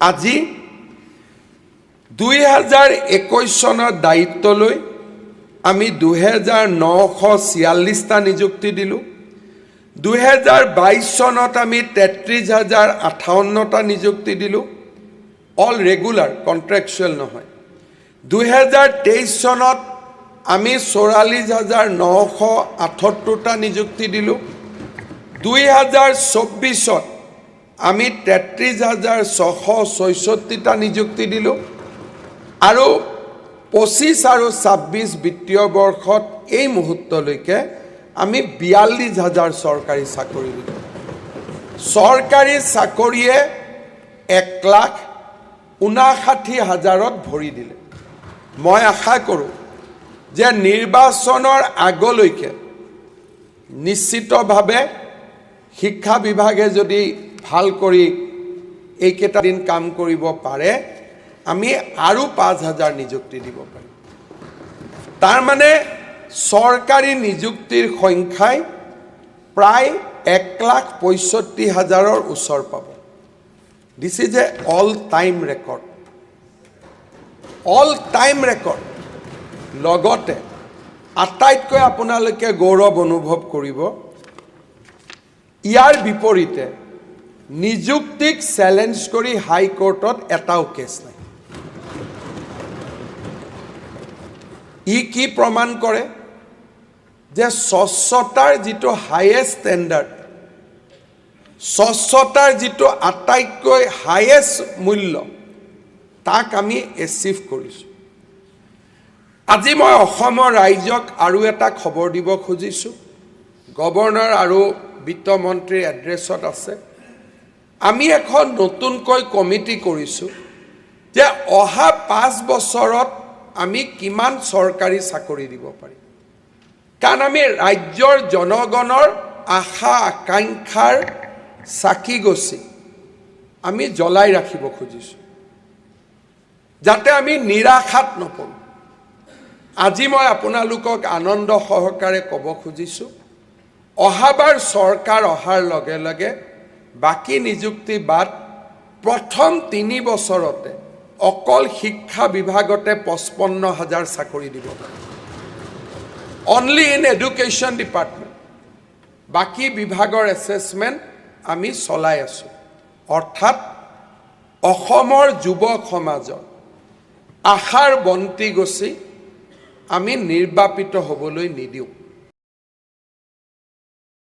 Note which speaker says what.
Speaker 1: আজি 2021 চনৰ দায়িত্বলৈ আমি 2946টা নিযুক্তি দিলোঁ। 2022 চনত আমি 33,058টা নিযুক্তি দিলোঁ, অল ৰেগুলাৰ, কণ্ট্ৰেকচুৱেল নহয়। 2023 চনত আমি 44,978টা নিযুক্তি দিলোঁ। 2024ত আমি 33,666টা নিযুক্তি দিলোঁ আৰু 25 আৰু 26 বিত্তীয় বৰ্ষত এই মুহূৰ্তলৈকে আমি 42,000 চৰকাৰী চাকৰি দিলোঁ। চৰকাৰী চাকৰিয়ে 1,59,000ত ভৰি দিলে। মই আশা কৰোঁ যে নিৰ্বাচনৰ আগলৈকে নিশ্চিতভাৱে শিক্ষা বিভাগে যদি ভাল কৰি এইকেইটা দিন কাম কৰিব পাৰে, আমি আৰু 5,000 নিযুক্তি দিব পাৰিম। তাৰমানে চৰকাৰী নিযুক্তিৰ সংখ্যাই প্ৰায় 1,65,000ৰ ওচৰ পাব। This is a all time record, all time record. লগতে আটাইতকৈ আপোনালোকে গৌৰৱ অনুভৱ কৰিব, ইয়াৰ বিপৰীতে নিযুক্তিক চেলেঞ্জ কৰি হাইকোৰ্টত এটাও কেছ নাই। ই কি প্ৰমাণ কৰে যে স্বচ্ছতাৰ যিটো হাইয়েষ্ট ষ্টেণ্ডাৰ্ড, স্বচ্ছতাৰ যিটো আটাইতকৈ হাইয়েষ্ট মূল্য, তাক আমি এচিভ কৰিছোঁ। আজি মই অসমৰ ৰাইজক আৰু এটা খবৰ দিব খুজিছোঁ, গভৰ্ণৰ আৰু বিত্তমন্ত্ৰীৰ এড্ৰেছত আছে। আমি এখন নতুনকৈ কমিটি কৰিছোঁ যে অহা 5 বছৰত আমি কিমান চৰকাৰী চাকৰি দিব পাৰিম। কাৰণ আমি ৰাজ্যৰ জনগণৰ আশা আকাংক্ষাৰ চাকি গছি আমি জ্বলাই ৰাখিব খুজিছোঁ, যাতে আমি নিৰাশাত নপৰোঁ। আজি মই আপোনালোকক আনন্দ সহকাৰে ক'ব খুজিছোঁ, অহাবাৰ চৰকাৰ অহাৰ লগে লগে বাকী নিযুক্তি বাদ প্ৰথম 3 বছৰতে অকল শিক্ষা বিভাগতে 55,000 চাকৰি দিব পাৰে, অনলি ইন এডুকেশ্যন ডিপাৰ্টমেণ্ট। বাকী বিভাগৰ এছেছমেণ্ট আমি চলাই আছোঁ। অৰ্থাৎ অসমৰ যুৱ সমাজৰ আশাৰ বন্তি গছি আমি নিৰ্বাপিত হ'বলৈ নিদিওঁ।